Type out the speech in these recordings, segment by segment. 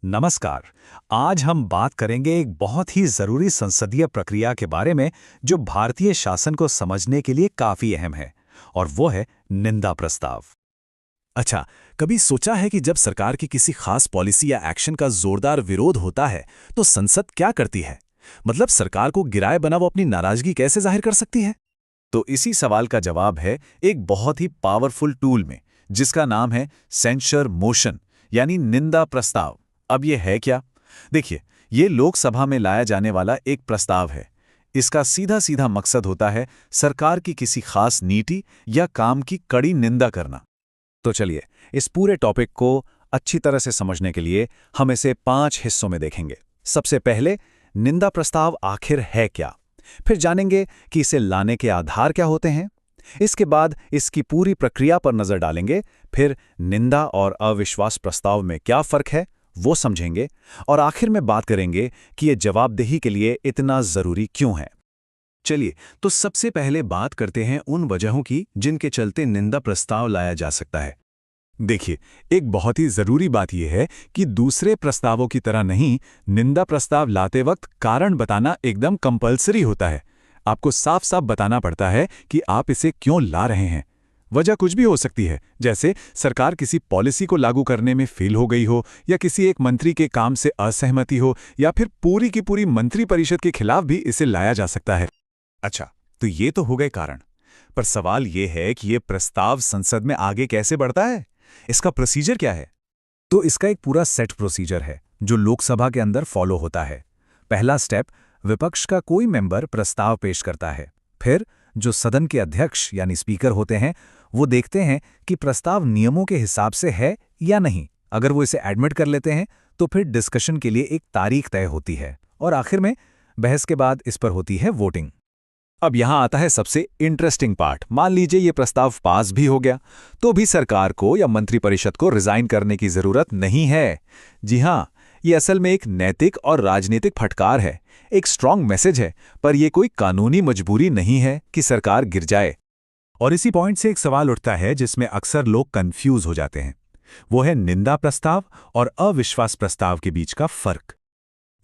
नमस्कार। आज हम बात करेंगे एक बहुत ही जरूरी संसदीय प्रक्रिया के बारे में जो भारतीय शासन को समझने के लिए काफी अहम है, और वो है निंदा प्रस्ताव। अच्छा, कभी सोचा है कि जब सरकार की किसी खास पॉलिसी या एक्शन का जोरदार विरोध होता है तो संसद क्या करती है? मतलब सरकार को गिराए बना वो अपनी नाराजगी कैसे जाहिर कर सकती है? तो इसी सवाल का जवाब है एक बहुत ही पावरफुल टूल में, जिसका नाम है सेंसर मोशन, यानी निंदा प्रस्ताव। अब ये है क्या? देखिए, ये लोकसभा में लाया जाने वाला एक प्रस्ताव है। इसका सीधा सीधा मकसद होता है सरकार की किसी खास नीति या काम की कड़ी निंदा करना। तो चलिए, इस पूरे टॉपिक को अच्छी तरह से समझने के लिए हम इसे 5 हिस्सों में देखेंगे। सबसे पहले, निंदा प्रस्ताव आखिर है क्या? फिर जानेंगे कि इसे लाने के आधार क्या होते हैं। इसके बाद इसकी पूरी प्रक्रिया पर नजर डालेंगे। फिर निंदा और अविश्वास प्रस्ताव में क्या फर्क है वो समझेंगे, और आखिर में बात करेंगे कि ये जवाबदेही के लिए इतना जरूरी क्यों है। चलिए, तो सबसे पहले बात करते हैं उन वजहों की जिनके चलते निंदा प्रस्ताव लाया जा सकता है। देखिए, एक बहुत ही जरूरी बात यह है कि दूसरे प्रस्तावों की तरह नहीं, निंदा प्रस्ताव लाते वक्त कारण बताना एकदम कंपल्सरी होता है। आपको साफ साफ बताना पड़ता है कि आप इसे क्यों ला रहे हैं। वजह कुछ भी हो सकती है, जैसे सरकार किसी पॉलिसी को लागू करने में फेल हो गई हो, या किसी एक मंत्री के काम से असहमति हो, या फिर पूरी की पूरी मंत्रिपरिषद के खिलाफ भी इसे लाया जा सकता है। अच्छा, तो ये तो हो गए कारण। पर सवाल ये है कि ये प्रस्ताव संसद में आगे कैसे बढ़ता है? इसका प्रोसीजर क्या है? तो इसका एक पूरा सेट प्रोसीजर है जो लोकसभा के अंदर फॉलो होता है। पहला स्टेप, विपक्ष का कोई मेंबर प्रस्ताव पेश करता है। फिर जो सदन के अध्यक्ष यानी स्पीकर होते हैं, वो देखते हैं कि प्रस्ताव नियमों के हिसाब से है या नहीं। अगर वो इसे एडमिट कर लेते हैं तो फिर डिस्कशन के लिए एक तारीख तय होती है, और आखिर में बहस के बाद इस पर होती है वोटिंग। अब यहां आता है सबसे इंटरेस्टिंग पार्ट। मान लीजिए ये प्रस्ताव पास भी हो गया, तो भी सरकार को या मंत्रिपरिषद को रिजाइन करने की जरूरत नहीं है। जी हां, ये असल में एक नैतिक और राजनीतिक फटकार है, एक स्ट्रांग मैसेज है, पर यह कोई कानूनी मजबूरी नहीं है कि सरकार गिर जाए। और इसी पॉइंट से एक सवाल उठता है जिसमें अक्सर लोग कंफ्यूज हो जाते हैं। वो है निंदा प्रस्ताव और अविश्वास प्रस्ताव के बीच का फर्क।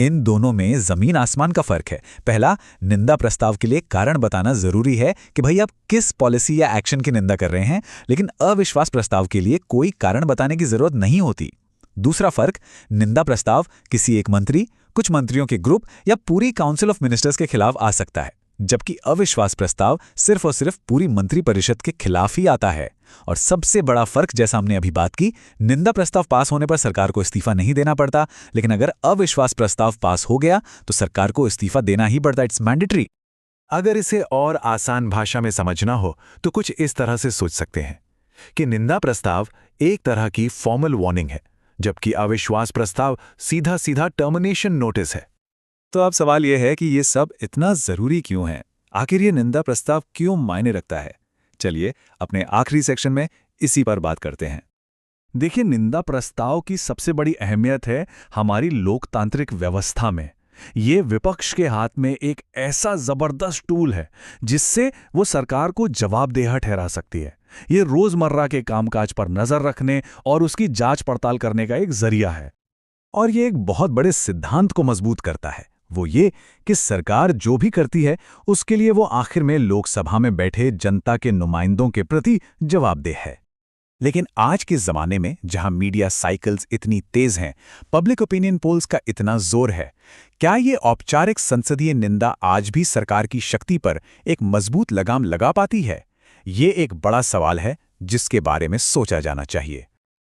इन दोनों में जमीन आसमान का फर्क है। पहला, निंदा प्रस्ताव के लिए कारण बताना जरूरी है कि भाई आप किस पॉलिसी या एक्शन की निंदा कर रहे हैं, लेकिन अविश्वास प्रस्ताव के लिए कोई कारण बताने की जरूरत नहीं होती। दूसरा फर्क, निंदा प्रस्ताव किसी एक मंत्री, कुछ मंत्रियों के ग्रुप या पूरी काउंसिल ऑफ मिनिस्टर्स के खिलाफ आ सकता है, जबकि अविश्वास प्रस्ताव सिर्फ और सिर्फ पूरी मंत्रिपरिषद के खिलाफ ही आता है। और सबसे बड़ा फर्क, जैसा हमने अभी बात की, निंदा प्रस्ताव पास होने पर सरकार को इस्तीफा नहीं देना पड़ता, लेकिन अगर अविश्वास प्रस्ताव पास हो गया तो सरकार को इस्तीफा देना ही पड़ता। It's mandatory. अगर इसे और आसान भाषा में समझना हो तो कुछ इस तरह से सोच सकते हैं कि निंदा प्रस्ताव एक तरह की फॉर्मल वार्निंग है, जबकि अविश्वास प्रस्ताव सीधा सीधा टर्मिनेशन नोटिस है। तो अब सवाल यह है कि ये सब इतना जरूरी क्यों है? आखिर ये निंदा प्रस्ताव क्यों मायने रखता है? चलिए, अपने आखिरी सेक्शन में इसी पर बात करते हैं। देखिए, निंदा प्रस्ताव की सबसे बड़ी अहमियत है हमारी लोकतांत्रिक व्यवस्था में। ये विपक्ष के हाथ में एक ऐसा जबरदस्त टूल है जिससे वो सरकार को जवाबदेह ठहरा सकती है। ये रोजमर्रा के कामकाज पर नजर रखने और उसकी जांच पड़ताल करने का एक जरिया है। और ये एक बहुत बड़े सिद्धांत को मजबूत करता है, वो ये कि सरकार जो भी करती है उसके लिए वो आखिर में लोकसभा में बैठे जनता के नुमाइंदों के प्रति जवाबदेह है। लेकिन आज के जमाने में जहां मीडिया साइकिल्स इतनी तेज हैं, पब्लिक ओपिनियन पोल्स का इतना जोर है, क्या ये औपचारिक संसदीय निंदा आज भी सरकार की शक्ति पर एक मजबूत लगाम लगा पाती है? ये एक बड़ा सवाल है जिसके बारे में सोचा जाना चाहिए।